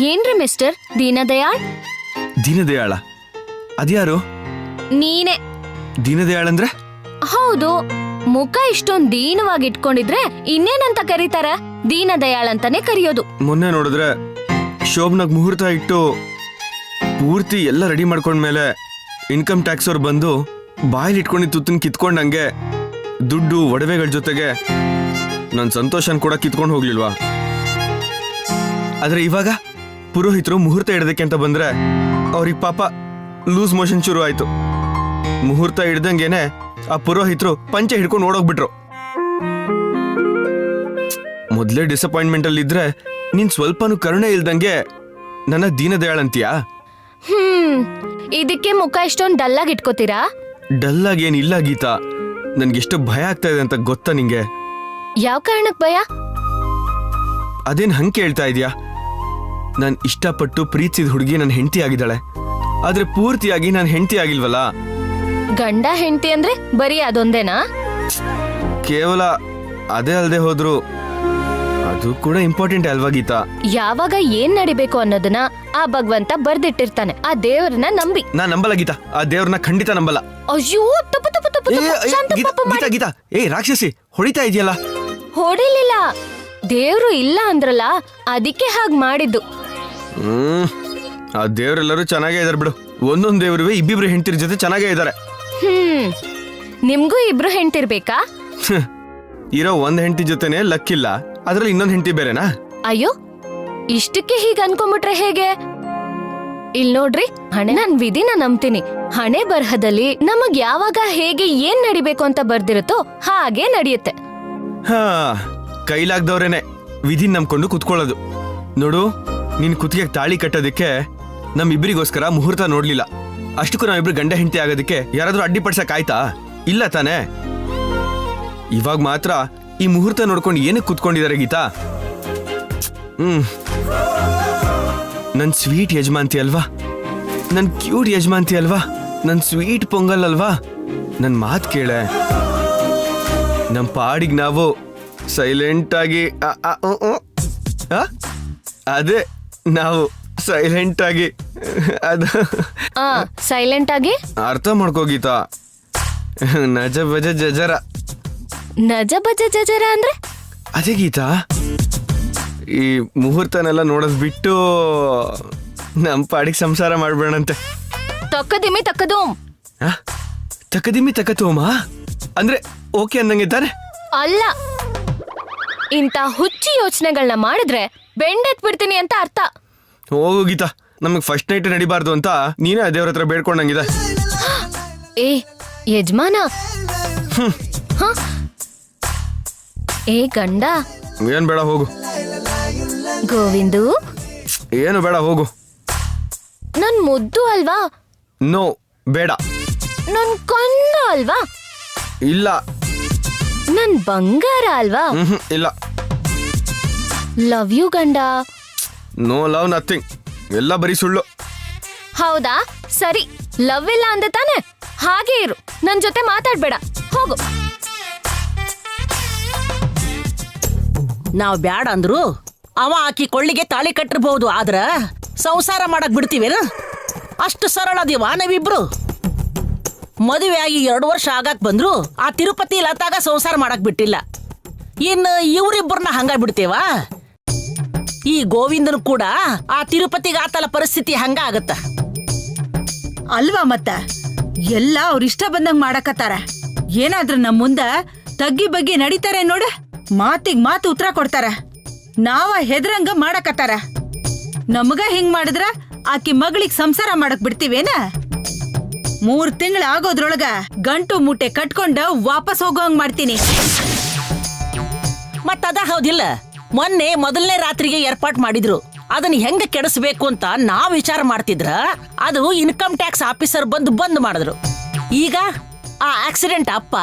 ಏನ್ರಿ ಮಿಸ್ಟರ್ ದೀನದಯಾಳ್? ದೀನದಯಾಳ ಅದ್ಯಾರು? ನೀನೆ. ದೀನದಯಾಳ್ ಅಂದ್ರೆ? ಹೌದು. ಮುಖ ಇಷ್ಟೊಂದ್ ದೀನವಾಗಿ ಇಟ್ಕೊಂಡಿದ್ರೆ ಇನ್ನೇನಂತ ಕರೀತಾರ? ದೀನದಯಾಳ್ ಅಂತಾನೆ ಕರೆಯೋದು. ಮೊನ್ನೆ ನೋಡಿದ್ರೆ ಶೋಭನಾಗ್ ಮುಹೂರ್ತ ಇಟ್ಟು ಪೂರ್ತಿ ಎಲ್ಲ ರೆಡಿ ಮಾಡ್ಕೊಂಡ್ಮೇಲೆ ಇನ್ಕಮ್ ಟ್ಯಾಕ್ಸ್ ಅವ್ರು ಬಂದು ಬಾಯಲ್ಲಿ ಇಟ್ಕೊಂಡಿದ್ದು ತುತ್ತನ್ ಕಿತ್ಕೊಂಡಂಗೆ ದುಡ್ಡು ಒಡವೆಗಳ ಜೊತೆಗೆ ನನ್ನ ಸಂತೋಷನ್ ಕೂಡ ಕಿತ್ಕೊಂಡು ಹೋಗ್ಲಿಲ್ವಾ? ಆದ್ರೆ ಇವಾಗ ಪುರೋಹಿತರು ಮುಹೂರ್ತ ಇಡೋದಕ್ಕೆ ಅಂತ ಬಂದ್ರೆ ಅವ್ರಿಗೆ ಪಾಪ ಲೂಸ್ ಮೋಷನ್ ಶುರು ಆಯ್ತು. ಮುಹೂರ್ತ ಹಿಡ್ದಂಗೆನೆ ಆ ಪುರೋಹಿತರು ಪಂಚೆ ಹಿಡ್ಕೊಂಡು ಓಡೋಗ್ಬಿಟ್ರು. ಮೊದ್ಲೇ ಡಿಸಪಾಯಿಂಟ್ಮೆಂಟ್ ಅಲ್ಲಿ ಇದ್ರೆ ನೀನ್ ಸ್ವಲ್ಪನೂ ಕರುಣೆ ಇಲ್ದಂಗೆ ನನ್ನ ದೀನದಯಾಳ್ ಅಂತೀಯಾ? ಇದಕ್ಕೆ ಮುಖ ಇಷ್ಟೊಂದ್ ಡಲ್ಲಾಗಿ ಇಟ್ಕೋತೀರಾ? ಡಲ್ಲಾಗಿ ಏನಿಲ್ಲ ಗೀತಾ, ನನ್ಗೆಷ್ಟು ಭಯ ಆಗ್ತಾ ಇದೆ ಅಂತ ಗೊತ್ತಾ ನಿಂಗೆ? ಯಾವ ಕಾರಣಕ್ ಭಯ? ಅದೇನ್ ಹಂಗೆ ಕೇಳ್ತಾ ಇದೀಯಾ? ನಾನ್ ಇಷ್ಟಪಟ್ಟು ಪ್ರೀತಿಸಿದ ಹುಡುಗಿ ನನ್ನ ಹೆಂಡತಿ ಆಗಿದ್ದಾಳೆ, ಆದ್ರೆ ಪೂರ್ತಿಯಾಗಿ ನಾನು ಹೆಂಡತಿ ಆಗಿಲ್ವಲ್ಲ. ಗಂಡ ಹೆಂಡತಿ ಅಂದ್ರೆ ಬರೀ ಅದೊಂದೇನಾ? ಕೇವಲ ಅದೇ ಅಲ್ದೆ ಹೋದ್ರು ಅದು ಕೂಡ ಇಂಪಾರ್ಟೆಂಟ್ ಅಲ್ವಾ ಗೀತಾ? ಯಾವಾಗ ಏನ್ ನಡಿಬೇಕು ಅನ್ನೋದನ್ನ ಆ ಭಗವಂತ ಬರ್ದಿಟ್ಟಿರ್ತಾನೆ. ಆ ದೇವ್ರನ್ನ ನಂಬಿ. ನಾ ನಂಬಲ್ಲ ಗೀತಾ, ಆ ದೇವ್ರನ್ನ ಖಂಡಿತ ನಂಬಲ್ಲ. ಅಯ್ಯೋ, ತಪ್ಪು ತಪ್ಪು ತಪ್ಪು ತಪ್ಪು. ಶಾಂತ ಪಾಪ ಮಾಡಿ. ಗೀತಾ ಗೀತಾ, ಏ ರಾಕ್ಷಸಿ, ಹೊಡಿತಾ ಇದೆಯಲ್ಲ. ಹೊಡಿಲಿಲ್ಲ, ದೇವ್ರು ಇಲ್ಲ ಅಂದ್ರಲ್ಲ, ಅದಕ್ಕೆ ಹಾಗ್ ಮಾಡಿದ್ದು. ಆ ದೇವ್ರೆಲ್ಲರೂ ಚೆನ್ನಾಗೇ ಇದಾರೆ ಬಿಡು. ಒಂದೊಂದ್ ದೇವ್ರುವೆ ಇಬ್ಬಿಬ್ರು ಹೆಂಡತಿರ ಜೊತೆ ಚೆನ್ನಾಗೇ ಇದಾರೆ. ನಿಮ್ಗೂ ಇಬ್ರು ಹೆಂಡ್ತಿರ್ಬೇಕಾ? ಇರೋ ಒಂದ್ ಹೆಂಡತಿ ಜೊತೆನೆ ಲಕ್ಕಿಲ್ಲ, ಅದ್ರಲ್ಲಿ ಇನ್ನೊಂದ್ ಹೆಂಡತಿ ಬೇರೆನಾ? ಅಯ್ಯೋ, ಇಷ್ಟಕ್ಕೆ ಹೀಗ ಅನ್ಕೊಂಡ್ಬಿಟ್ರೆ ಹೇಗೆ? ಇಲ್ ನೋಡ್ರಿ, ಹಣೆ ನನ್ ವಿಧಿನ ನಂಬ್ತೀನಿ. ಹಣೆ ಬರಹದಲ್ಲಿ ನಮಗ್ ಯಾವಾಗ ಹೇಗೆ ಏನ್ ನಡಿಬೇಕು ಅಂತ ಬರ್ದಿರುತ್ತೋ ಹಾಗೆ ನಡೆಯುತ್ತೆ. ಹಾ, ಕೈಲಾಗ್ದವ್ರೇನೆ ವಿಧಿ ನಂಬ್ಕೊಂಡು ಕುತ್ಕೊಳ್ಳೋದು. ನೋಡು, ನೀನ್ ಕುತ್ತಿಗೆ ತಾಳಿ ಕಟ್ಟೋದಕ್ಕೆ ನಮ್ಮಿಬ್ಬರಿಗೋಸ್ಕರ ಮುಹೂರ್ತ ನೋಡ್ಲಿಲ್ಲ. ಅಷ್ಟಕ್ಕೂ ನಾವಿಬ್ರು ಗಂಡ ಹೆಂಡತಿ ಆಗೋದಕ್ಕೆ ಯಾರಾದ್ರೂ ಅಡ್ಡಿಪಡ್ಸಕ್ ಆಯ್ತಾ? ಇಲ್ಲ ತಾನೆ? ಇವಾಗ ಮಾತ್ರ ಈ ಮುಹೂರ್ತ ನೋಡ್ಕೊಂಡು ಏನಕ್ಕೆ ಕುತ್ಕೊಂಡಿದ್ದಾರೆ ಗೀತಾ? ನನ್ ಸ್ವೀಟ್ ಯಜಮಾಂತಿ ಅಲ್ವಾ, ನನ್ ಕ್ಯೂಟ್ ಯಜಮಾಂತಿ ಅಲ್ವಾ, ನನ್ ಸ್ವೀಟ್ ಪೊಂಗಲ್ ಅಲ್ವಾ? ನನ್ ಮಾತ್ ಕೇಳೆ. ನಮ್ ಪಾಡಿಗೆ ನಾವು ಸೈಲೆಂಟ್ ಆಗಿ ಅದೇ ನಾವು ಸೈಲೆಂಟ್ ಆಗಿ ಅದು ಸೈಲೆಂಟ್ ಆಗಿ ಅರ್ಥ ಮಾಡ್ಕೋ ಗೀತಾ. ನಜ ಬಜ ಜಜರ. ನಜ ಬಜ ಜಜರ ಅಂದ್ರೆ ಅದೇ ಗೀತಾ, ಈ ಮುಹೂರ್ತನೆಲ್ಲ ನೋಡೋದ್ ಬಿಟ್ಟು ನಮ್ ಪಾಡಿಗೆ ಸಂಸಾರ ಮಾಡ್ಬೇಡಂತೆ. ತಕ್ಕದಿಮಿ ತಕ್ಕದು. ತಕದಿಮಿ ತಕತೋಮ ಅಂದ್ರೆ ಓಕೆ ಅಂದಂಗೆ ತಾನೆ? ಅಲ್ಲ, ಇಂತ ಹುಚ್ಚಿ ಯೋಚನೆಗಳನ್ನ ಮಾಡಿದ್ರೆ ಬೆಂಡೆತ್ ಬಿಡ್ತೀನಿ ಅಂತ ಅರ್ಥ. ಹೋಗು ಗೀತಾ, ನಮಗ್ ಫಸ್ಟ್ ನೈಟ್ ನಡಿಬಾರ್ದು ಅಂತ ನೀನೇ ದೇವ್ರ ಹತ್ರ ಬೇಡ್ಕೊಂಡಂಗಿದೆ. ಏ ಯಜಮಾನ, ಏ ಗಂಡ, ಏನ್ ಬೇಡ ಹೋಗು. ಗೋವಿಂದು, ಏನು ಬೇಡ ಹೋಗು. ನನ್ ಮುದ್ದು ಅಲ್ವಾ? ನೋ, ಬೇಡ. ನನ್ ಕಣ್ಣ ಅಲ್ವಾ? ಇಲ್ಲ. ನನ್ ಬಂಗಾರ ಅಲ್ವಾ? ಇಲ್ಲ. ಲವ್ ಯು ಗಂಡ. No love, nothing. ಎಲ್ಲ ಬರೀ ಸುಳ್ಳು. ಹೌದಾ? ಸರಿ, ಲವ್ ಇಲ್ಲ ಅಂದೆ ತಾನೆ? ಹಾಗೆ ಇರು, ನನ್ ಜೊತೆ ಮಾತಾಡ್ಬೇಡ, ಹೋಗು. ನಾವ್ ಬ್ಯಾಡ ಅಂದ್ರು ಅವ ಆಕಿ ಕೊಳ್ಳಿಗೆ ತಾಳಿ ಕಟ್ಟಿರ್ಬಹುದು, ಆದ್ರ ಸಂಸಾರ ಮಾಡಕ್ ಬಿಡ್ತೀವೇನ? ಅಷ್ಟು ಸರಳ ಅದೀವ ನಾವಿಬ್ರು? ಮದುವೆ ಆಗಿ 2 ವರ್ಷ ಆಗಾಕ್ ಬಂದ್ರು ಆ ತಿರುಪತಿ ಲತಾಗ ಸಂಸಾರ ಮಾಡಕ್ ಬಿಟ್ಟಿಲ್ಲ. ಇನ್ನು ಇವ್ರಿಬ್ಬರನ್ನ ಹಂಗ ಬಿಡ್ತೇವಾ? ಈ ಗೋವಿಂದನು ಕೂಡ ಆ ತಿರುಪತಿಗೆ ಆತಲ ಪರಿಸ್ಥಿತಿ ಹಂಗ ಆಗತ್ತ ಅಲ್ವಾ? ಮತ್ತ ಎಲ್ಲ ಅವ್ರ ಇಷ್ಟ ಬಂದಂಗ್ ಮಾಡಕತ್ತಾರ. ಏನಾದ್ರೂ ನಮ್ ಮುಂದ ತಗ್ಗಿ ಬಗ್ಗೆ ನಡೀತಾರೆ ನೋಡ, ಮಾತಿಗ್ ಮಾತು ಉತ್ತರ ಕೊಡ್ತಾರ. ನಾವ ಹೆದ್ರಂಗ ಮಾಡಕತ್ತಾರ. ನಮಗ ಹಿಂಗ್ ಮಾಡಿದ್ರ ಆಕಿ ಮಗಳಿಗ್ ಸಂಸಾರ ಮಾಡಕ್ ಬಿಡ್ತೀವೇನ? 3 ತಿಂಗಳ ಆಗೋದ್ರೊಳಗ ಗಂಟು ಮೂಟೆ ಕಟ್ಕೊಂಡ ವಾಪಸ್ ಹೋಗೋಂಗ್ ಮಾಡ್ತೀನಿ. ಮತ್ತದ ಹೌದಿಲ್ಲ, ಮೊನ್ನೆ ಮೊದಲನೇ ರಾತ್ರಿಗೆ ಏರ್ಪಾಟ್ ಮಾಡಿದ್ರು. ಅದನ್ನ ಹೆಂಗ ಕೆಡಿಸ್ಬೇಕು ಅಂತ ನಾವ್ ವಿಚಾರ ಮಾಡ್ತಿದ್ರ ಅದು ಇನ್ಕಮ್ ಟ್ಯಾಕ್ಸ್ ಆಫೀಸರ್ ಬಂದ್ ಮಾಡಿದ್ರು. ಈಗ ಆ ಆಕ್ಸಿಡೆಂಟ್ ಅಪ್ಪ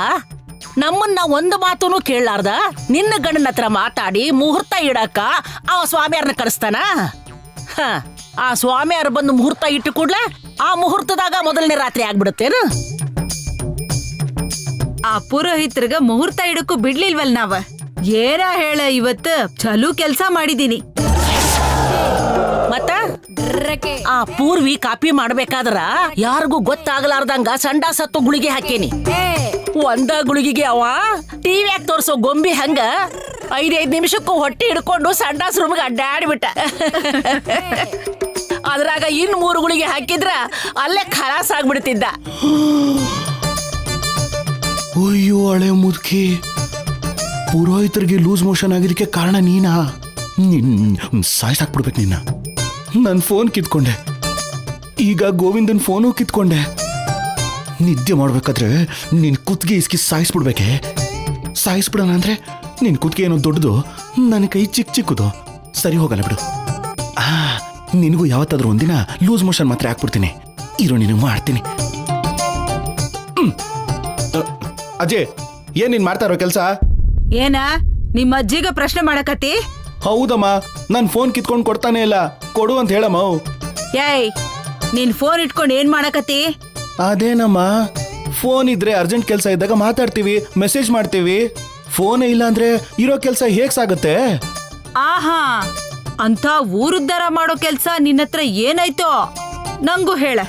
ನಮ್ಮನ್ನ ಒಂದು ಮಾತೂನು ಕೇಳಲಾರ್ದ ನಿನ್ನ ಗಂಡನ ಹತ್ರ ಮಾತಾಡಿ ಮುಹೂರ್ತ ಇಡಕ ಆ ಸ್ವಾಮಿಯಾರನ್ನ ಕರೆಸ್ತಾನ. ಆ ಸ್ವಾಮಿಯಾರ ಬಂದು ಮುಹೂರ್ತ ಇಟ್ಟು ಕೂಡ್ಲೆ ಆ ಮುಹೂರ್ತದಾಗ ಮೊದಲನೇ ರಾತ್ರಿ ಆಗ್ಬಿಡುತ್ತೇನು? ಆ ಪುರೋಹಿತರಿಗ ಮುಹೂರ್ತ ಇಡಕ್ಕೂ ಬಿಡ್ಲಿಲ್ವಲ್ ನಾವ. ಏನ ಹೇಳ, ಇವತ್ತು ಚಲೋ ಕೆಲ್ಸ ಮಾಡಿದೀನಿ. ಮತ್ತ ಆ ಪೂರ್ವಿ ಕಾಪಿ ಮಾಡ್ಬೇಕಾದ್ರ ಯಾರಿಗೂ ಗೊತ್ತಾಗಲಾರ್ದಂಗ ಸಂಡಾಸತ್ತು ಗುಳಿಗೆ ಹಾಕೇನಿ. ಒಂದ ಗುಳಿಗೆಗೆ ಅವ ಟಿವಿಯಾಗ ತೋರ್ಸೋ ಗೊಂಬಿ ಹಂಗ 5 ನಿಮಿಷಕ್ಕೂ ಹೊಟ್ಟೆ ಹಿಡ್ಕೊಂಡು ಸಂಡಾಸ್ ರೂಮ್ಗೆ ಅಡ್ಡಾಡ್ಬಿಟ್ಟ. ಅದ್ರಾಗ 3 ಗುಳಿಗೆ ಹಾಕಿದ್ರ ಅಲ್ಲೇ ಖಲಾಸ್ ಆಗ್ಬಿಡ್ತಿದ್ದ. ಅಯ್ಯೋ ಹಳೆ ಮುದುಕಿ, ಪುರೋಹಿತರಿಗೆ ಲೂಸ್ ಮೋಷನ್ ಆಗಿದ್ದಕ್ಕೆ ಕಾರಣ ನೀನಾ? ಸಾಯ್ಸಾಕ್ಬಿಡ್ಬೇಕು ನಿನ್ನ. ನನ್ನ ಫೋನ್ ಕಿತ್ಕೊಂಡೆ, ಈಗ ಗೋವಿಂದನ್ ಫೋನು ಕಿತ್ಕೊಂಡೆ. ನಿದ್ದೆ ಮಾಡ್ಬೇಕಾದ್ರೆ ನಿನ್ ಕುತ್ತಿಗೆ ಇಸ್ಕಿ ಸಾಯಿಸ್ಬಿಡ್ಬೇಕೆ? ಸಾಯಿಸ್ಬಿಡೋಣ ಅಂದ್ರೆ ನಿನ್ ಕುತ್ತಿಗೆ ಏನೋ ದೊಡ್ಡದು, ನನ್ನ ಕೈ ಚಿಕ್ಕದು. ಸರಿ ಹೋಗಲ್ಲ ಬಿಡು. ನಿನಗೂ ಯಾವತ್ತಾದ್ರೂ ಒಂದಿನ ಲೂಸ್ ಮೋಷನ್ ಮಾತ್ರ ಹಾಕ್ಬಿಡ್ತೀನಿ. ಇರೋ ನಿನಗೆ ಮಾಡ್ತೀನಿ. ಅಜಯ್, ಏನ್ ನೀನ್ ಮಾಡ್ತಾ ಇರೋ ಕೆಲ್ಸ? ಏನ ನಿಮ್ಮ ಅಜ್ಜಿಗ ಪ್ರಶ್ನೆ ಮಾಡಕತ್ತಿ? ಹೌದಮ್ಮ, ನನ್ ಫೋನ್ ಕಿತ್ಕೊಂಡ್ ಕೊಡ್ತಾನೆ ಇಲ್ಲ. ಕೊಡು ಅಂತ ಹೇಳಮ್ಮ. ಏಯ್, ನೀನ್ ಫೋನ್ ಇಟ್ಕೊಂಡು ಏನ್ ಮಾಡಕತ್ತಿ? ಅದೇನಮ್ಮ, ಫೋನ್ ಇದ್ರೆ ಅರ್ಜೆಂಟ್ ಕೆಲಸ ಇದ್ದಾಗ ಮಾತಾಡ್ತೀವಿ, ಮೆಸೇಜ್ ಮಾಡ್ತೀವಿ. ಫೋನೇ ಇಲ್ಲ ಅಂದ್ರೆ ಇರೋ ಕೆಲಸ ಹೇಗ್ ಸಾಗುತ್ತೆ? ಆಹಾ, ಅಂತ ಊರುದ್ದಾರ ಮಾಡೋ ಕೆಲ್ಸ ನಿನ್ನತ್ರ ಏನಾಯ್ತೋ ನಂಗೂ ಹೇಳ.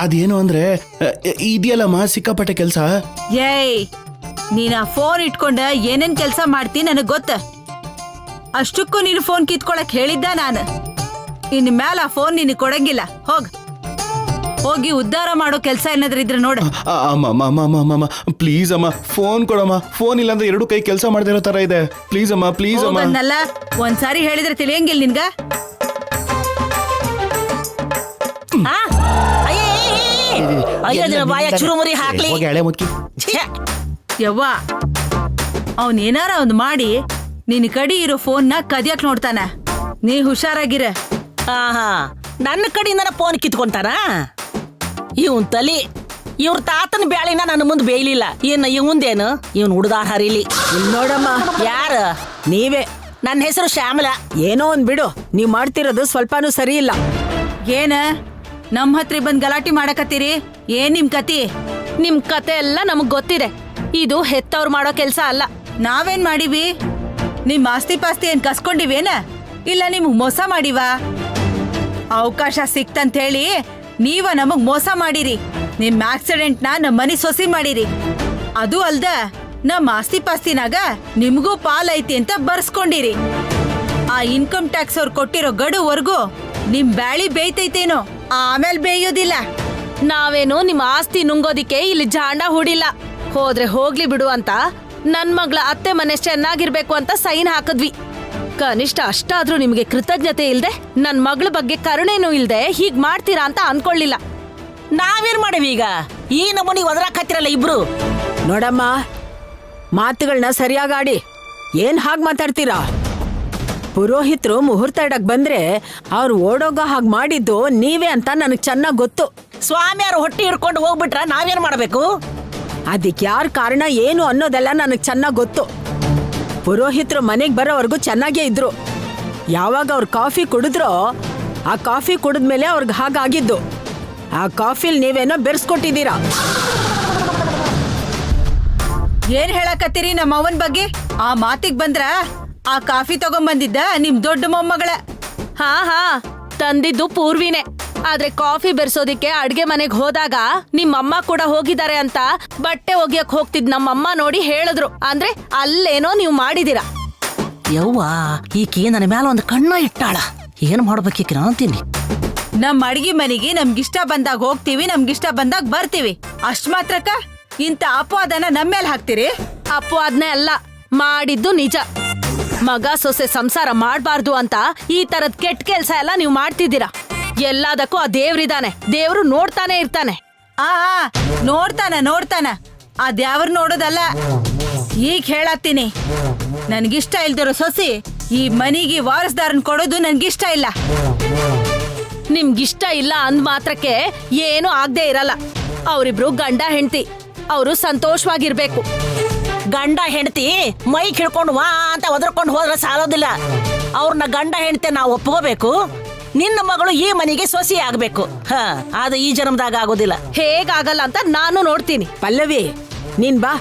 ಅದೇನು ಅಂದ್ರೆ ಇದೆಯಲ್ಲಮ್ಮ ಸಿಕ್ಕಾಪಟ್ಟೆ ಕೆಲಸ. ಏಯ್, ನೀನ ಫೋನ್ ಇಟ್ಕೊಂಡ ಏನೇನ್ ಕೆಲ್ಸ ಮಾಡ್ತಿ ನನಗ್ ಗೊತ್ತ. ಅಷ್ಟಕ್ಕೂ ನೀನು ಫೋನ್ ಕಿತ್ಕೊಳಕ್ ಹೇಳಿದ್ದ ನಾನು. ಇನ್ ಮ್ಯಾಲ ಆ ಫೋನ್ ನಿನಗ್ ಕೊಡಂಗಿಲ್ಲ. ಹೋಗಿ ಉದ್ಧಾರ ಮಾಡೋ ಕೆಲ್ಸ ಏನಾದ್ರೂ ಇದ್ರೆ ನೋಡು. ಅಮ್ಮ ಪ್ಲೀಸ್ ಅಮ್ಮ, ಫೋನ್ ಕೊಡಮ್ಮ. ಫೋನ್ ಇಲ್ಲ ಅಂದ್ರೆ 2 ಕೈ ಕೆಲಸ ಮಾಡದಿರೋ ತರ ಇದೆ. ಪ್ಲೀಸ್ ಅಮ್ಮ, ಪ್ಲೀಸ್ ಅಮ್ಮ. ಹೋಗನ್ನಲ್ಲ, ಒಂದ್ಸಾರಿ ಹೇಳಿದ್ರೆ ತಿಳಿಯಂಗಿಲ್ಲ ನಿನ್ಗ. ಬಾಯ ಚುರುಮುರಿ ಹಾಕ್ಲಿ. ಹೋಗಿ ಹಳೆ ಮುದ್ಕಿ. ಯವ್ವ, ಅವನೇನಾರ ಒಂದ್ ಮಾಡಿ ನಿನ್ ಕಡಿ ಇರೋ ಫೋನ್ನ ಕದಿಯಕ್ ನೋಡ್ತಾನ. ನೀ ಹುಷಾರಾಗಿರ. ಆಹಾ, ನನ್ನ ಕಡೆಯಿಂದ ಫೋನ್ ಕಿತ್ಕೊಂತಾನ ಇವನ್ ತಲಿ. ಇವ್ರ ತಾತನ ಬ್ಯಾಳಿನ ನನ್ನ ಮುಂದೆ ಬೇಯಲಿಲ್ಲ. ಇನ್ನು ಇವಂದೇನು, ಇವನ್ ಹುಡ್ದಾರ್ ಹರಿಲಿ. ನೋಡಮ್ಮ, ಯಾರ? ನೀವೇ. ನನ್ನ ಹೆಸರು ಶ್ಯಾಮಲಾ. ಏನೋ ಒಂದ್ ಬಿಡು, ನೀವ್ ಮಾಡ್ತಿರೋದು ಸ್ವಲ್ಪನೂ ಸರಿ ಇಲ್ಲ. ಏನ ನಮ್ ಹತ್ರ ಬಂದ್ ಗಲಾಟಿ ಮಾಡಕತ್ತೀರಿ? ಏನ್ ನಿಮ್ ಕತಿ? ನಿಮ್ ಕತೆ ಎಲ್ಲ ನಮಗ್ ಗೊತ್ತಿದೆ. ಇದು ಹೆತ್ತವ್ರು ಮಾಡೋ ಕೆಲ್ಸ ಅಲ್ಲ. ನಾವೇನ್ ಮಾಡಿವಿ? ನಿಮ್ ಆಸ್ತಿ ಪಾಸ್ತಿ ಏನ್ ಕಸ್ಕೊಂಡಿವೇನ? ಇಲ್ಲ ನಿಮ್ಗ್ ಮೋಸ ಮಾಡಿವ? ಅವಕಾಶ ಸಿಕ್ತಂತ ಹೇಳಿ ನೀವ ನಮಗ್ ಮೋಸ ಮಾಡಿರಿ. ನಿಮ್ ಆಕ್ಸಿಡೆಂಟ್ ನಮ್ ಮನಿ ಸೊಸಿ ಮಾಡಿರಿ. ಅದು ಅಲ್ದ ನಮ್ ಆಸ್ತಿ ಪಾಸ್ತಿನಾಗ ನಿಮ್ಗೂ ಪಾಲ್ ಐತಿ ಅಂತ ಬರ್ಸ್ಕೊಂಡಿರಿ. ಆ ಇನ್ಕಮ್ ಟ್ಯಾಕ್ಸ್ ಅವ್ರು ಕೊಟ್ಟಿರೋ ಗಡುವರ್ಗೂ ನಿಮ್ ಬ್ಯಾಳಿ ಬೇಯ್ತೈತೇನೋ, ಆಮೇಲೆ ಬೇಯೋದಿಲ್ಲ. ನಾವೇನು ನಿಮ್ ಆಸ್ತಿ ನುಂಗೋದಿಕ್ಕೆ ಇಲ್ಲಿ ಜಾಂಡ ಹೂಡಿಲ್ಲ. ಹೋದ್ರೆ ಹೋಗ್ಲಿ ಬಿಡು ಅಂತ ನನ್ ಮಗ್ಳ ಅತ್ತೆ ಮನೆ ಚೆನ್ನಾಗಿರ್ಬೇಕು ಅಂತ ಸೈನ್ ಹಾಕದ್ವಿ. ಕನಿಷ್ಠ ಅಷ್ಟಾದ್ರೂ ನಿಮ್ಗೆ ಕೃತಜ್ಞತೆ ಇಲ್ದೆ, ನನ್ ಮಗಳ ಬಗ್ಗೆ ಕರುಣೆನೂ ಇಲ್ದೆ ಹೀಗ್ ಮಾಡ್ತೀರಾ ಅಂತ ಅನ್ಕೊಳ್ಳಿಲ್ಲ. ನಾವೇನ್ ಮಾಡೀವಿ ಈಗ? ಈ ನಮೂನಿ ಒದರಾಕತ್ತಿರಲ್ಲ ಇಬ್ರು. ನೋಡಮ್ಮ, ಮಾತುಗಳನ್ನ ಸರಿಯಾಗಾಡಿ. ಏನ್ ಹಾಗ್ ಮಾತಾಡ್ತೀರಾ? ಪುರೋಹಿತರು ಮುಹೂರ್ತ ಇಡಕ್ ಬಂದ್ರೆ ಅವ್ರು ಓಡೋಗ ಹಾಗ್ ಮಾಡಿದ್ದು ನೀವೇ ಅಂತ ನನಗ್ ಚೆನ್ನಾಗ್ ಗೊತ್ತು. ಸ್ವಾಮಿಯಾರು ಹೊಟ್ಟಿ ಹಿಡ್ಕೊಂಡು ಹೋಗ್ಬಿಟ್ರ ನಾವೇನ್ ಮಾಡ್ಬೇಕು? ಅದಕ್ಕೆ ಯಾರ ಕಾರಣ ಏನು ಅನ್ನೋದೆಲ್ಲ ನನಗ್ ಚೆನ್ನಾಗ್ ಗೊತ್ತು. ಪುರೋಹಿತರು ಮನೆಗ್ ಬರೋವರೆಗೂ ಚೆನ್ನಾಗೇ ಇದ್ರು. ಯಾವಾಗ ಅವ್ರು ಕಾಫಿ ಕುಡಿದ್ರೋ ಆ ಕಾಫಿ ಕುಡಿದ್ಮೇಲೆ ಅವ್ರಿಗೆ ಹಾಗಾಗಿದ್ದು. ಆ ಕಾಫಿಲ್ ನೀವೇನೋ ಬೆರ್ಸ್ಕೊಟ್ಟಿದ್ದೀರಾ. ಏನ್ ಹೇಳಕತ್ತೀರಿ ನಮ್ಮ ಅವನ್ ಬಗ್ಗೆ? ಆ ಮಾತಿಗ್ ಬಂದ್ರ ಆ ಕಾಫಿ ತಗೊಂಬಂದಿದ್ದ ನಿಮ್ ದೊಡ್ಡ ಮೊಮ್ಮಗಳ. ಹಾ, ತಂದಿದ್ದು ಪೂರ್ವಿನೇ. ಆದ್ರೆ ಕಾಫಿ ಬೆರ್ಸೋದಿಕ್ಕೆ ಅಡ್ಗೆ ಮನೆಗ್ ಹೋದಾಗ ನಿಮ್ಮಮ್ಮ ಕೂಡ ಹೋಗಿದ್ದಾರೆ ಅಂತ ಬಟ್ಟೆ ಒಗ್ಯಕ್ ಹೋಗ್ತಿದ್ ನಮ್ಮಮ್ಮ ನೋಡಿ ಹೇಳಿದ್ರು. ಅಂದ್ರೆ ಅಲ್ಲೇನೋ ನೀವು ಮಾಡಿದೀರಾ. ಯವ್ವ, ಈಕಿ ನನ್ನ ಮ್ಯಾಲ ಒಂದು ಕಣ್ಣ ಇಟ್ಟಾಳ. ಏನ್ ಮಾಡ್ಬೇಕೀಕಿ ಅಂತೀನಿ. ನಮ್ ಅಡ್ಗೆ ಮನೆಗೆ ನಮ್ಗಿಷ್ಟ ಬಂದಾಗ ಹೋಗ್ತೀವಿ, ನಮ್ಗಿಷ್ಟ ಬಂದಾಗ ಬರ್ತೀವಿ. ಅಷ್ಟ್ ಮಾತ್ರಕ್ಕ ಇಂತ ಅಪವಾದನ ನಮ್ಮೇಲೆ ಹಾಕ್ತಿರಿ? ಅಪವಾದ್ನೆ ಅಲ್ಲ, ಮಾಡಿದ್ದು ನಿಜ. ಮಗ ಸೊಸೆ ಸಂಸಾರ ಮಾಡ್ಬಾರ್ದು ಅಂತ ಈ ತರದ್ ಕೆಟ್ಟ ಕೆಲ್ಸ ಎಲ್ಲ ನೀವು ಮಾಡ್ತಿದ್ದೀರಾ. ಎಲ್ಲದಕ್ಕೂ ಆ ದೇವ್ರಿದಾನೆ. ದೇವ್ರು ನೋಡ್ತಾನೆ ಇರ್ತಾನೆ. ನೋಡ್ತಾನ. ಆ ದೇವ್ರ ನೋಡೋದಲ್ಲ. ಈಗ ಹೇಳತ್ತೀನಿ, ನನ್ಗಿಷ್ಟ ಇಲ್ದಿರೋ ಸೊಸಿ ಈ ಮನಿಗೆ ವಾರಸ್ದಾರನ್ ಕೊಡೋದು ನನ್ಗಿಷ್ಟ ಇಲ್ಲ. ನಿಮ್ಗಿಷ್ಟ ಇಲ್ಲ ಅಂದ್ ಮಾತ್ರಕ್ಕೆ ಏನು ಆಗದೆ ಇರಲ್ಲ. ಅವರಿಬ್ರು ಗಂಡ ಹೆಂಡತಿ, ಅವರು ಸಂತೋಷವಾಗಿರ್ಬೇಕು. ಗಂಡ ಹೆಂಡತಿ ಮೈ ಹಿಡ್ಕೊಂಡು ವಾ ಅಂತ ಒದರ್ಕೊಂಡು ಹೋದ್ರೆ ಸಾಲೋದಿಲ್ಲ. ಅವ್ರನ್ನ ಗಂಡ ಹೆಂಡತಿ ನಾವು ಒಪ್ಕೋಬೇಕು. ನಿನ್ನ ಮಗಳು ಈ ಮನೆಗೆ ಸೊಸಿ ಆಗ್ಬೇಕು. ಅದು ಈ ಜನ್ಮದಾಗ ಆಗೋದಿಲ್ಲ. ಹೇಗಾಗಲ್ಲ ಅಂತ ನಾನು ನೋಡ್ತೀನಿ. ಪಲ್ಲವಿ, ನೀನ್ ಬಾ.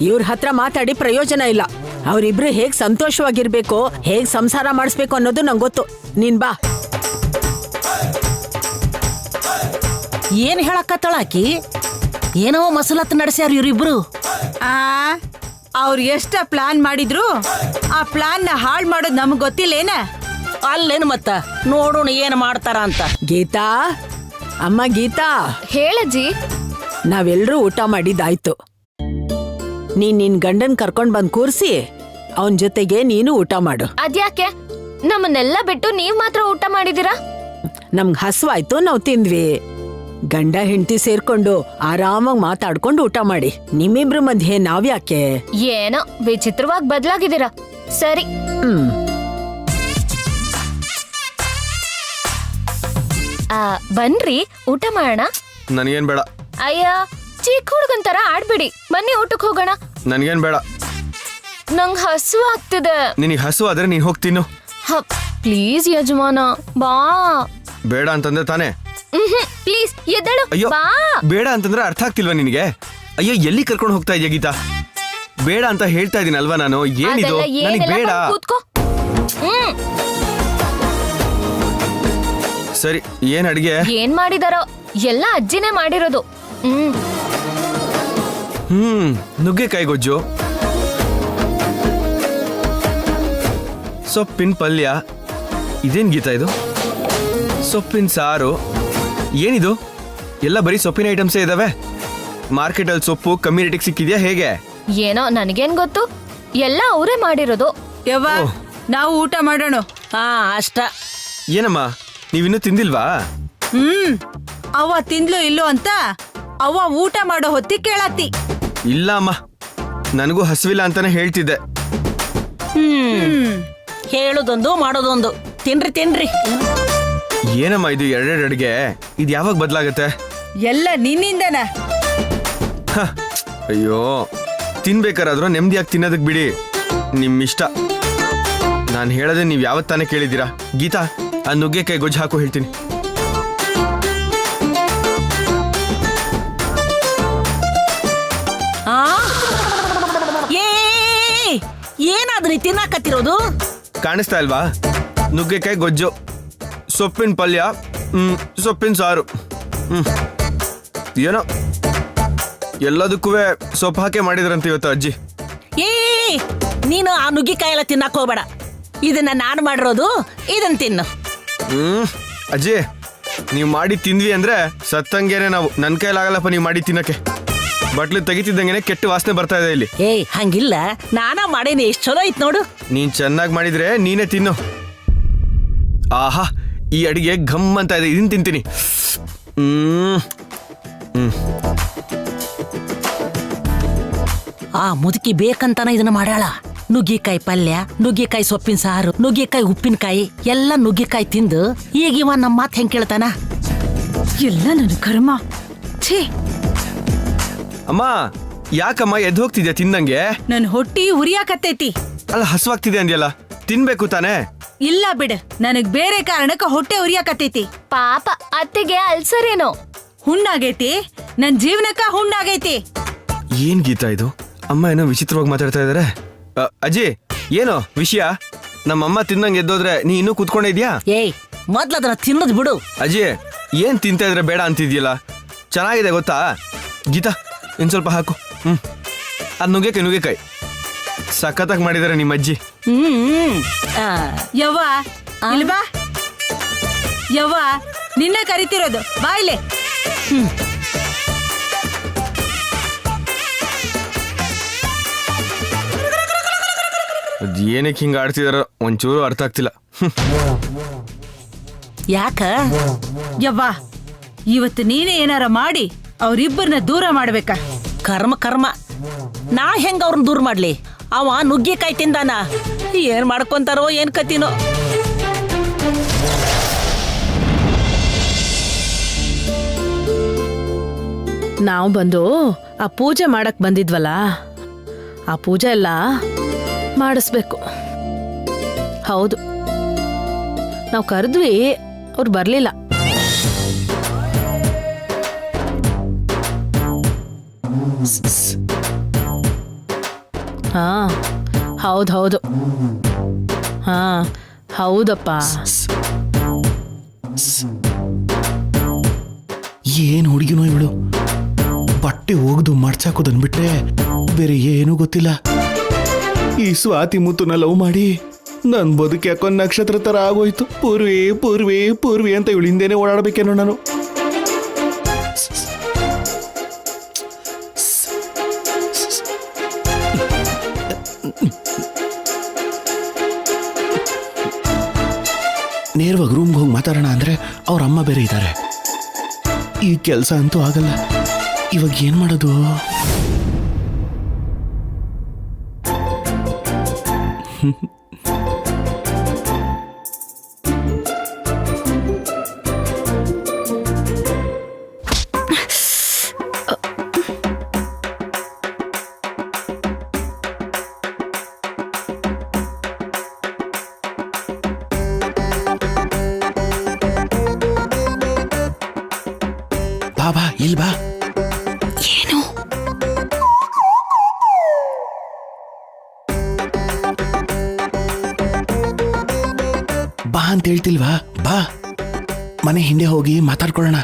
ಇವ್ರ ಹತ್ರ ಮಾತಾಡಿ ಪ್ರಯೋಜನ ಇಲ್ಲ. ಅವರಿಬ್ರು ಹೇಗ್ ಸಂತೋಷವಾಗಿರ್ಬೇಕು, ಹೇಗ್ ಸಂಸಾರ ಮಾಡಿಸ್ಬೇಕು ಅನ್ನೋದು ನಂಗೆ ಗೊತ್ತು. ನೀನ್ ಬಾ. ಏನ್ ಹೇಳಕತ್ತಾಳಾಕಿ? ಏನೋ ಮಸಲತ್ ನಡೆಸ್ಯಾರ ಇವ್ರಿಬ್ರು. ಅವ್ರು ಎಷ್ಟ ಪ್ಲಾನ್ ಮಾಡಿದ್ರು ಆ ಪ್ಲಾನ್ ನ ಹಾಳ್ ಮಾಡೋದು ನಮಗ್ ಗೊತ್ತಿಲ್ಲೇನ? ಅಲ್ಲೇನು ಮತ್ತ ನೋಡೋಣ ಏನ್ ಮಾಡ್ತಾರ ಅಂತ. ಗೀತಾ, ಅಮ್ಮ ಗೀತಾ, ಹೇಳಜ್ಜಿ. ನಾವೆಲ್ಲರೂ ಊಟ ಮಾಡಿದ್ದಾಯ್ತು. ನೀನ್ ನಿನ್ ಗಂಡನ್ ಕರ್ಕೊಂಡ್ ಬಂದ್ ಕೂರ್ಸಿ ಅವನ್ ಜೊತೆಗೆ ನೀನು ಊಟ ಮಾಡು. ಅದ್ಯಾಕೆ ನಮ್ಮನ್ನೆಲ್ಲ ಬಿಟ್ಟು ನೀವ್ ಮಾತ್ರ ಊಟ ಮಾಡಿದೀರಾ? ನಮ್ಗ್ ಹಸ್ವಾಯ್ತು, ನಾವ್ ತಿಂದ್ವಿ. ಗಂಡ ಹೆಂಡತಿ ಸೇರ್ಕೊಂಡು ಆರಾಮಾಗಿ ಮಾತಾಡ್ಕೊಂಡು ಊಟ ಮಾಡಿ. ನಿಮ್ಮಿಬ್ರ ಮಧ್ಯೆ ನಾವ್ಯಾಕೆ? ಏನೋ ವಿಚಿತ್ರವಾಗಿ ಬದ್ಲಾಗಿದ್ದೀರಾ. ಸರಿ. ಬನ್ರಿ ಊಟ ಮಾಡೋಣ. ನನಗೇನ್ ಬೇಡ. ಅಯ್ಯ, ಚಿಕ್ಕ ಹುಡುಗನ್ ತರ ಆಡ್ಬಿಡಿ. ಬನ್ನಿ ಊಟಕ್ಕೆ ಹೋಗೋಣ. ನನಗೇನ್ ಬೇಡ. ನಂಗ್ ಹಸು ಆಗ್ತಿದೆ. ನಿನಗೆ ಹಸು ಆದ್ರೆ ನೀನ್ ಹೋಗ್ತೀನು. ಪ್ಲೀಸ್ ಯಜಮಾನ, ಬಾ. ಬೇಡ ಅಂತಂದ್ರೆ ತಾನೇ? ಪ್ಲೀಸ್ ಎದ್ದೇಳು. ಅಯ್ಯೋ, ಬಾ. ಬೇಡ ಅಂತಂದ್ರೆ ಅರ್ಥ ಆಗ್ತಿಲ್ವಾ ನಿನಗೆ? ಅಯ್ಯೋ, ಎಲ್ಲಿ ಕರ್ಕೊಂಡು ಹೋಗ್ತಾ ಇದೆಯಾ ಗೀತಾ? ಬೇಡ ಅಂತ ಹೇಳ್ತಾ ಇದೀನಲ್ವಾ ನಾನು. ಏನಿದು? ಅದೆಲ್ಲ ನನಗೆ ಏನಿಲ್ಲ, ಬೇಡ. ಬಂದ್ ಕೂತ್ಕೋ. ಸರಿ, ಏನ್ ಅಡ್ಗೆ? ಏನ್ ಮಾಡಿದಾರೋ ಎಲ್ಲ ಅಜ್ಜಿನೇ ಮಾಡಿರೋದು. ನುಗ್ಗೆಕಾಯಿ ಗೊಜ್ಜು, ಸೊಪ್ಪಿನ ಪಲ್ಯ. ಇದೇನ್ ಗೀತಾ ಇದು? ಸೊಪ್ಪಿನ ಸಾರು. ಏನಿದು? ಎಲ್ಲ ಬರೀ ಸೊಪ್ಪಿನ ಐಟಮ್ಸೇ ಇದಾವೆ. ಮಾರ್ಕೆಟಲ್ಲಿ ಸೊಪ್ಪು ಕಮ್ಮಿ ರೇಟಿಗೆ ಸಿಕ್ಕಿದ್ಯಾ ಹೇಗೆ? ಏನೋ ನನಗೇನ್ ಗೊತ್ತು, ಎಲ್ಲ ಅವರೇ ಮಾಡಿರೋದು. ಯವ್ವ, ನಾವು ಊಟ ಮಾಡೋಣ. ಅಷ್ಟ. ಏನಮ್ಮ, ನೀವಿನ್ನೂ ತಿಂದಿಲ್ವಾ? ಅವ್ವ ತಿಂದ್ಲು ಇಲ್ಲೋ ಅಂತ ಅವ್ವ ಊಟ ಮಾಡೋ ಹೊತ್ತಿ ಕೇಳತ್ತಿ. ಇಲ್ಲ ಅಮ್ಮ, ನನಗೂ ಹಸಿವಿಲ್ಲ ಅಂತಾನೆ ಹೇಳ್ತಿದ್ದೆ. ಹೇಳುದೊಂದು ಮಾಡೋದೊಂದು. ತಿನ್ರಿ ತಿನ್ರಿ. ಏನಮ್ಮ ಇದು ಎರಡೆರಡು ಅಡ್ಗೆ? ಇದು ಯಾವಾಗ ಬದಲಾಗತ್ತೆ? ಎಲ್ಲ ನಿನ್ನಿಂದನ. ಅಯ್ಯೋ, ತಿನ್ಬೇಕಾರಾದ್ರೂ ನೆಮ್ಮದಿಯಾಗಿ ತಿನ್ನೋದಕ್ ಬಿಡಿ. ನಿಮ್ಮಿಷ್ಟ. ನಾನು ಹೇಳದೆ ನೀವು ಯಾವತ್ತಾನೆ ಕೇಳಿದ್ದೀರಾ? ಗೀತಾ, ಆ ನುಗ್ಗೆಕಾಯಿ ಗೊಜ್ಜು ಹಾಕು ಹೇಳ್ತೀನಿ. ಏನಾದ್ರಿ ತಿನ್ನಾಕತ್ತಿರೋದು? ಕಾಣಿಸ್ತಾ ಇಲ್ವಾ? ನುಗ್ಗೆಕಾಯಿ ಗೊಜ್ಜು, ಸೊಪ್ಪಿನ ಪಲ್ಯ, ಸೊಪ್ಪಿನ ಸಾರು. ಏನೋ ಎಲ್ಲದಕ್ಕೂ ಸೊಪ್ಪು ಹಾಕಿ ಮಾಡಿದ್ರಂತ ಇವತ್ತು ಅಜ್ಜಿ. ನೀನು ಆ ನುಗ್ಗಿಕಾಯಿ ಎಲ್ಲ ತಿನ್ನಕ್ ಹೋಗ್ಬೇಡ. ಇದನ್ನ ನಾನು ಮಾಡಿರೋದು, ಇದನ್ನ ತಿನ್ನು. ಅಜ್ಜಿ, ನೀವು ಮಾಡಿ ತಿಂದ್ವಿ ಅಂದ್ರೆ ಸತ್ತಂಗೇನೆ ನಾವು. ನನ್ನ ಕೈಲಾಗಲ್ಲಪ್ಪ ನೀವು ಮಾಡಿ ತಿನ್ನಕ್ಕೆ. ಬಟ್ಲು ತೆಗಿತಿದ್ದಂಗೆನೆ ಕೆಟ್ಟ ವಾಸನೆ ಬರ್ತಾ ಇದೆ ಇಲ್ಲಿ. ಹಂಗಿಲ್ಲ, ನಾನಾ ಮಾಡೇನಿ. ಎಷ್ಟು ಚಲೋ ಐತ್ ನೋಡು. ನೀನ್ ಚೆನ್ನಾಗಿ ಮಾಡಿದ್ರೆ ನೀನೇ ತಿನ್ನು. ಆಹಾ, ಈ ಅಡಿಗೆ ಘಮ್ ಅಂತ ಇದೆ. ಇದನ್ನ ತಿಂತೀನಿ. ಆ ಮುದುಕಿ ಬೇಕಂತಾನ ಇದನ್ನ ಮಾಡ್ಯಾಳ. ನುಗ್ಗಿಕಾಯಿ ಪಲ್ಯ, ನುಗ್ಗಿಕಾಯಿ ಸೊಪ್ಪಿನ ಸಾರು, ನುಗ್ಗಿಕಾಯಿ ಉಪ್ಪಿನಕಾಯಿ ಎಲ್ಲ ನುಗ್ಗಿಕಾಯಿ ತಿಂದು ಈಗ ಇವ ನಮ್ಮ ಮಾತು ಹೆಂಗ್ ಕೇಳ್ತಾನ? ಎಲ್ಲ ನನ್ನ ಕರ್ಮ. ಛೇ, ಅಮ್ಮ, ಯಾಕಮ್ಮ ಎದ್ದು ಹೋಗ್ತಿದ್ಯಾ ತಿನ್ನಂಗೆ? ನನ್ ಹೊಟ್ಟಿ ಉರಿಯಾಕತ್ತೈತಿ. ಅಲ್ಲ, ಹಸುವಾಗ್ತಿದೆ ಅಂದ್ಯಲ್ಲ, ತಿನ್ಬೇಕು ತಾನೇ? ಇಲ್ಲ ಬಿಡ, ನನಗ್ ಬೇರೆ ಕಾರಣಕ್ಕ ಹೊಟ್ಟೆ ಉರಿಯಾಕತ್ತೈತಿ. ಪಾಪ ಅತ್ತೆಗೆ ಅಲ್ಸರ್ ಏನೋ ಹುಣ್ಣಾಗೈತಿ. ನನ್ ಜೀವನಕ್ಕ ಹುಣ್ಣಾಗೈತಿ. ಏನ್ ಗೀತಾ ಇದು? ಅಮ್ಮ ಏನೋ ವಿಚಿತ್ರವಾಗಿ ಮಾತಾಡ್ತಾ ಇದಾರೆ. ಅಜ್ಜಿ, ಏನೋ ವಿಷಯ? ನಮ್ಮಮ್ಮ ತಿನ್ನಂಗೆ ಎದ್ದೋದ್ರೆ ನೀ ಇನ್ನೂ ಕೂತ್ಕೊಂಡಿದ್ಯಾ? ಮೊದ್ಲು ಅದನ್ನ ತಿನ್ನೋದು ಬಿಡು. ಅಜ್ಜಿ, ಏನ್ ತಿಂತಾ ಇದ್ರೆ ಬೇಡ ಅಂತಿದ್ಯಲ್ಲ? ಚೆನ್ನಾಗಿದೆ ಗೊತ್ತಾ? ಗೀತಾ, ಇನ್ ಸ್ವಲ್ಪ ಹಾಕು. ಅದ್ ನುಗ್ಗೆಕಾಯಿ ಸಖತ್ತಾಗಿ ಮಾಡಿದಾರೆ ನಿಮ್ಮ ಅಜ್ಜಿ. ಯವ್ವ, ಇಲ್ವಾ? ಯವ್ವ, ನಿನ್ನ ಕರಿತಿರೋದು, ಬಾಯ್ಲೆ. ಏನಕ್ಕೆ ಹಿಂಗ ಆಡ್ತಿದಾರ ಒಂಚೂರು ಅರ್ಥ ಆಗ್ತಿಲ್ಲ. ಯಾಕ? ಯವ್ವ, ಇವತ್ತು ನೀನೇ ಏನಾರ ಮಾಡಿ ಅವ್ರಿಬ್ಬರನ್ನ ದೂರ ಮಾಡ್ಬೇಕಾ? ಕರ್ಮ. ನಾ ಹೆಂಗ ಅವ್ರನ್ನ ದೂರ ಮಾಡ್ಲಿ? ಅವ ನುಗ್ಗಿಕಾಯಿ ತಿಂದಾನ. ಏನ್ ಮಾಡ್ಕೊಂತಾರೋ ಏನ್ ಕತಿನೋ. ನಾವು ಬಂದು ಆ ಪೂಜೆ ಮಾಡಕ್ ಬಂದಿದ್ವಲ್ಲ, ಆ ಪೂಜೆ ಎಲ್ಲ ಮಾಡಿಸ್ಬೇಕು. ಹೌದು, ನಾವು ಕರೆದ್ವಿ, ಅವ್ರು ಬರ್ಲಿಲ್ಲ. ಹಾ, ಹೌದು ಹಾ ಹೌದಪ್ಪ. ಏನ್ ಹುಡುಗಿನೋ ಇವಳು, ಬಟ್ಟೆ ಹೋಗ್ದು ಮಡ್ಚಾಕೋದನ್ಬಿಟ್ರೆ ಬೇರೆ ಏನೂ ಗೊತ್ತಿಲ್ಲ. ಈ ಸ್ವಾತಿ ಮುತ್ತುನ ಲವ್ ಮಾಡಿ ನನ್ ಬದುಕು ಯಾಕೋ ನಕ್ಷತ್ರ ತರ ಆಗೋಯ್ತು. ಪೂರ್ವಿ ಪೂರ್ವಿ ಪೂರ್ವಿ ಅಂತ ಇವಳು ಹಿಂದೆನೆ ಓಡಾಡ್ಬೇಕೇನೋ ನಾನು. ನೇರವಾಗಿ ರೂಮ್ಗೆ ಹೋಗಿ ಮಾತಾಡೋಣ ಅಂದ್ರೆ ಅವ್ರ ಅಮ್ಮ ಬೇರೆ ಇದ್ದಾರೆ. ಈ ಕೆಲಸ ಅಂತೂ ಆಗಲ್ಲ. ಇವಾಗ ಏನ್ ಮಾಡೋದು? ಬಾ ಇಲ್ಲಿ ಬಾ. ಏನು? ಬಾ ಅಂತ ಹೇಳ್ತಿಲ್ವಾ? ಬಾ, ಮನೆ ಹಿಂದೆ ಹೋಗಿ ಮಾತಾಡ್ಕೊಳ್ಳೋಣ.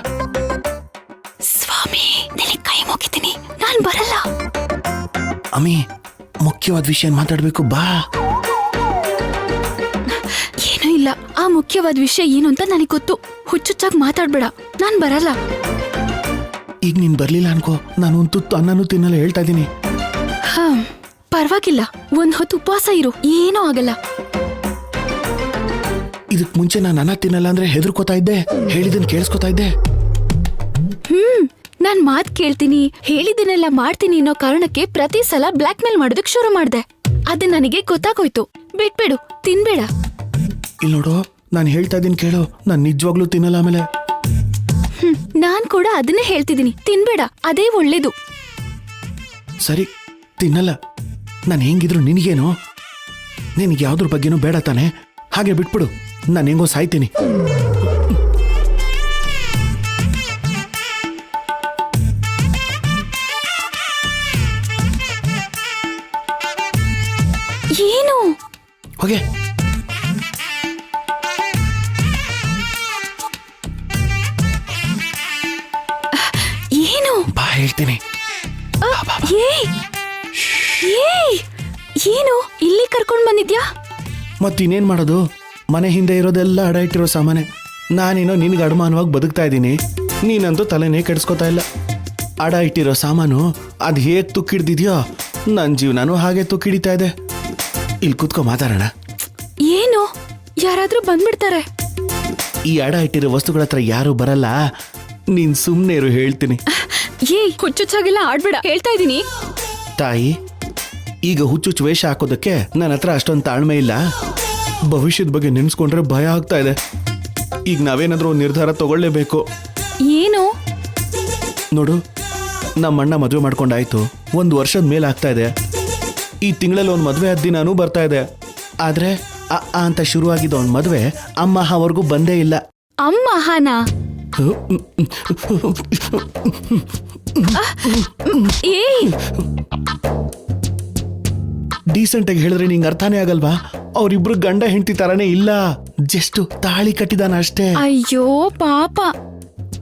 ಸ್ವಾಮಿ, ನಿನಗೆ ಕೈ ಮುಗಿತೀನಿ, ನಾನ್ ಬರಲ್ಲ. ಅಮ್ಮಿ, ಮುಖ್ಯವಾದ ವಿಷಯ ಮಾತಾಡ್ಬೇಕು, ಬಾ. ಏನೂ ಇಲ್ಲ, ಆ ಮುಖ್ಯವಾದ ವಿಷಯ ಏನು ಅಂತ ನನಗೆ ಗೊತ್ತು. ಹುಚ್ಚುಚ್ಚಾಗಿ ಮಾತಾಡ್ಬೇಡ, ನಾನ್ ಬರಲ್ಲ. ಈಗ ನೀನ್ ಬರ್ಲಿಲ್ಲ ಅನ್ಕೋ, ನಾನು ಒಂದು ತುತ್ತು ಅನ್ನನೂ ತಿನ್ನಲ್ಲ, ಹೇಳ್ತಾ ಇದ್ದೀನಿ. ಪರವಾಗಿಲ್ಲ, ಒಂದ್ ಹೊತ್ತು ಉಪವಾಸ ಇರು, ಏನೂ ಆಗಲ್ಲ. ಇದಕ್ ಮುಂಚೆ ನಾನು ಅನ್ನ ತಿನ್ನಲ್ಲ ಅಂದ್ರೆ ಹೆದರ್ಕೋತಾ ಇದ್ದೆ, ಹೇಳಿದನ್ ಕೇಳಿಸ್ಕೊತಾ ಇದ್ದೆ. ನಾನ್ ಮಾತ್ ಕೇಳ್ತೀನಿ, ಹೇಳಿದನ್ನೆಲ್ಲ ಮಾಡ್ತೀನಿ ಅನ್ನೋ ಕಾರಣಕ್ಕೆ ಪ್ರತಿ ಸಲ ಬ್ಲಾಕ್ ಮೇಲ್ ಮಾಡೋದಕ್ ಶುರು ಮಾಡ್ದೆ. ಅದು ನನಗೆ ಗೊತ್ತಾಗೋಯ್ತು. ಬಿಟ್ಬಿಡು, ತಿನ್ಬೇಡ. ಇಲ್ಲಿ ನೋಡು, ನಾನು ಹೇಳ್ತಾ ಇದ್ದೀನಿ ಕೇಳು, ನಾನು ನಿಜವಾಗ್ಲೂ ತಿನ್ನಲ್ಲ. ಆಮೇಲೆ ನಾನ್ ಕೂಡ ಅದನ್ನೇ ಹೇಳ್ತಿದ್ದೀನಿ, ತಿನ್ಬೇಡ, ಅದೇ ಒಳ್ಳೇದು. ಸರಿ, ತಿನ್ನಲ್ಲ. ನಾನು ಹೆಂಗಿದ್ರು ನಿನಗೇನು? ನಿನಗೆ ಯಾವ್ದ್ರ ಬಗ್ಗೆನೂ ಬೇಡ ತಾನೆ? ಹಾಗೆ ಬಿಟ್ಬಿಡು, ನಾನು ಹೆಂಗೋ ಸಾಯ್ತೀನಿ. ಏನು? ಹೋಗೆ. ಏನು? ಬಾ, ಹೇಳ್ತೀನಿ. ಏಯ್! ಏಯ್! ಏನು ಇಲ್ಲಿ ಕರ್ಕೊಂಡ್ ಬಂದಿದ್ಯಾ? ಮತ್ತಿನ್ನೇನ್ ಮಾಡೋದು? ಮನೆ ಹಿಂದೆ ಇರೋದೆಲ್ಲ ಅಡ ಇಟ್ಟಿರೋ ಸಾಮಾನೆ. ನಾನೇನೋ ನಿನ್ಗೆ ಅಡಮಾನವಾಗಿ ಬದುಕ್ತಾ ಇದ್ದೀನಿ, ನೀನಂತೂ ತಲೆನೇ ಕೆಡಿಸ್ಕೊತಾ ಇಲ್ಲ. ಅಡ ಇಟ್ಟಿರೋ ಸಾಮಾನು ಅದು ಹೇಗೆ ತುಕ್ಕಿಡ್ದಿದ್ಯೋ ನನ್ನ ಜೀವನನೂ ಹಾಗೆ ತುಕ್ಕಿಡಿತಾ ಇದೆ. ಇಲ್ಲಿ ಕೂತ್ಕೊ ಮಾತಾಡೋಣ. ಏನು? ಯಾರಾದ್ರೂ ಬಂದ್ಬಿಡ್ತಾರೆ. ಈ ಅಡ ಇಟ್ಟಿರೋ ವಸ್ತುಗಳ ಹತ್ರ ಯಾರು ಬರಲ್ಲ, ನೀನ್ ಸುಮ್ಮನೆ ಇರು, ಹೇಳ್ತೀನಿ. ಏಯ್, ಹುಚ್ಚುಚ್ಚಾಗಿಲ್ಲ ಆಡ್ಬೇಡ, ಹೇಳ್ತಾ ಇದೀನಿ. ತಾಯಿ, ಈಗ ಹುಚ್ಚುಚ್ಚು ವೇಷ ಹಾಕೋದಕ್ಕೆ ನನ್ನ ಹತ್ರ ಅಷ್ಟೊಂದು ತಾಳ್ಮೆ ಇಲ್ಲ. ಭವಿಷ್ಯದ ಬಗ್ಗೆ ನೆನ್ಸ್ಕೊಂಡ್ರೆ ಭಯ ಆಗ್ತಾ ಇದೆ. ಈಗ ನಾವೇನಾದ್ರೂ ಒಂದು ನಿರ್ಧಾರ ತಗೊಳ್ಳೇಬೇಕು. ಏನು? ನೋಡು, ನಮ್ಮ ಅಣ್ಣ ಮದುವೆ ಮಾಡ್ಕೊಂಡಾಯ್ತು, 1 ವರ್ಷದ ಮೇಲೆ ಆಗ್ತಾ ಇದೆ. ಈ ತಿಂಗಳಲ್ಲಿ ಒಂದು ಮದುವೆ ಆದ ದಿನಾನೂ ಬರ್ತಾ ಇದೆ. ಆದ್ರೆ ಅಂತ ಶುರುವಾಗಿದ್ದ ಒಂದು ಮದುವೆ ಅಮ್ಮವರೆಗೂ ಬಂದೇ ಇಲ್ಲ. ಅಮ್ಮಹಾನಾ? ಏಯ್, ಡೀಸೆಂಟ್ ಆಗಿ ಹೇಳಿದ್ರೆ ನಿಂಗೆ ಅರ್ಥನೇ ಆಗಲ್ವಾ? ಅವ್ರಿಬ್ರು ಗಂಡ ಹೆಂಡತಿ ತರಾನೇ ಇಲ್ಲ, ಜಸ್ಟ್ ತಾಳಿ ಕಟ್ಟಿದಾನ ಅಷ್ಟೇ. ಅಯ್ಯೋ ಪಾಪ.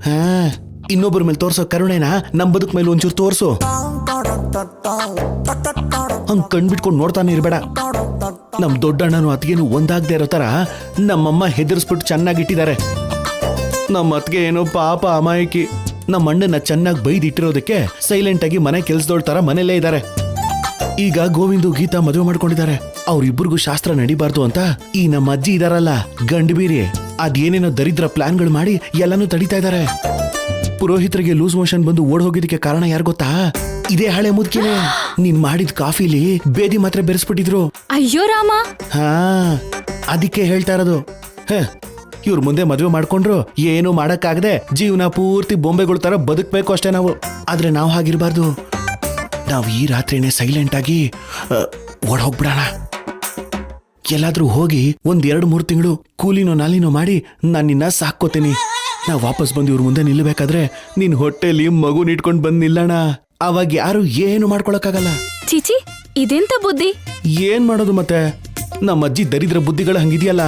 ಹಾ, ಇನ್ನೊಬ್ಬರ ಮೇಲೆ ತೋರ್ಸೋ ಕರುಣೆನ ನಮ್ ಬದುಕ್ ಮೇಲೆ ಒಂಚೂರು ತೋರ್ಸು. ಹಂಗ್ ಕಣ್ಬಿಟ್ಕೊಂಡು ನೋಡ್ತಾನೆ ಇರ್ಬೇಡ. ನಮ್ ದೊಡ್ಡಣ್ಣನು ಅತ್ತಿಗೆನು ಒಂದಾಗದೆ ಇರೋ ತರ ನಮ್ಮಮ್ಮ ಹೆದರ್ಸ್ಬಿಟ್ಟು ಚೆನ್ನಾಗಿಟ್ಟಿದ್ದಾರೆ. ನಮ್ಮ ಅತ್ತಿಗೆ ಏನೋ ಪಾಪ ಅಮಾಯಕಿ. ನಮ್ಮ ಅಣ್ಣನ ಚೆನ್ನಾಗಿ ಬೈದಿಟ್ಟಿರೋದಕ್ಕೆ ಸೈಲೆಂಟ್ ಆಗಿ ಮನೆ ಕೆಲ್ಸದೋಳ್ ತರ ಮನೆಯಲ್ಲೇ ಇದ್ದಾರೆ. ಈಗ ಗೋವಿಂದು ಗೀತಾ ಮದುವೆ ಮಾಡ್ಕೊಂಡಿದ್ದಾರೆ. ಅವ್ರಿಬ್ರಿಗೂ ಶಾಸ್ತ್ರ ನಡಿಬಾರ್ದು ಅಂತ ಈ ನಮ್ಮ ಅಜ್ಜಿ ಇದಾರಲ್ಲ, ಗಂಡಬೀರಿ, ಅದೇನೇನೋ ದರಿದ್ರ ಪ್ಲಾನ್ಗಳು ಮಾಡಿ ಎಲ್ಲಾನು ತಡಿತಾ ಇದ್ದಾರೆ. ಪುರೋಹಿತರಿಗೆ ಲೂಸ್ ಮೋಷನ್ ಬಂದು ಓಡ್ ಹೋಗಿದ್ದಕ್ಕೆ ಕಾರಣ ಯಾರು ಗೊತ್ತಾ? ಇದೇ ಹಳೆ ಮುದ್ಕಿನೇ. ನೀನ್ ಮಾಡಿದ ಕಾಫಿಲಿ ಬೇದಿ ಮಾತ್ರ ಬೆರೆಸ್ಬಿಟ್ಟಿದ್ರು. ಅಯ್ಯೋ ರಾಮ. ಹಾ, ಅದಕ್ಕೆ ಹೇಳ್ತಾ ಇರೋದು. ಇವ್ರ ಮುಂದೆ ಮದುವೆ ಮಾಡ್ಕೊಂಡ್ರು ಏನು ಮಾಡಕ್ಕಾಗದೆ ಜೀವನ ಪೂರ್ತಿ ಬೊಂಬೆಗಳ ತರ ಬದುಕ್ಬೇಕು ಅಷ್ಟೇ ನಾವು. ಆದ್ರೆ ನಾವು ಹಾಗಿರ್ಬಾರ್ದು. ನಾವು ಈ ರಾತ್ರಿನೇ ಸೈಲೆಂಟ್ ಆಗಿ ಓಡ್ ಹೋಗ್ಬಿಡೋಣ. ಎಲ್ಲಾದ್ರೂ ಹೋಗಿ 1-2-3 ತಿಂಗಳು ಕೂಲಿನೋ ನಾಲಿನೋ ಮಾಡಿ ನಾನು ನಿನ್ನ ಸಾಕೋತೀನಿ. ನಾವು ವಾಪಸ್ ಬಂದು ಇವ್ರ ಮುಂದೆ ನಿಲ್ಲಬೇಕಾದ್ರೆ ನಿನ್ ಹೊಟ್ಟೆಲಿ ಮಗು ಇಟ್ಕೊಂಡ್ ಬಂದ್ ನಿಲ್ಲೋಣ. ಅವಾಗ ಯಾರು ಏನು ಮಾಡ್ಕೊಳಕ್ಕಾಗಲ್ಲ. ಚೀಚಿ, ಇದೆಂತ ಬುದ್ಧಿ? ಏನ್ ಮಾಡೋದು ಮತ್ತೆ, ನಮ್ಮ ಅಜ್ಜಿ ದರಿದ್ರ ಬುದ್ಧಿಗಳು ಹಂಗಿದೆಯಲ್ಲ.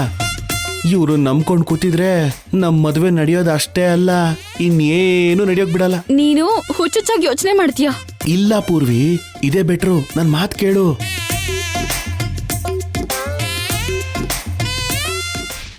ಇವ್ರು ನಂಬ್ಕೊಂಡ್ ಕೂತಿದ್ರೆ ನಮ್ ಮದ್ವೆ ನಡೆಯೋದು ಅಷ್ಟೇ ಅಲ್ಲ, ಇನ್ನೇನು ನಡೆಯೋಕ್ ಬಿಡಲ್ಲ. ನೀನು ಹುಚ್ಚುಚ್ಚಾಗಿ ಯೋಚನೆ ಮಾಡ್ತೀಯ. ಇಲ್ಲ ಪೂರ್ವಿ, ಇದೇ ಬೆಟ್ರು, ನನ್ ಮಾತ್ ಕೇಳು.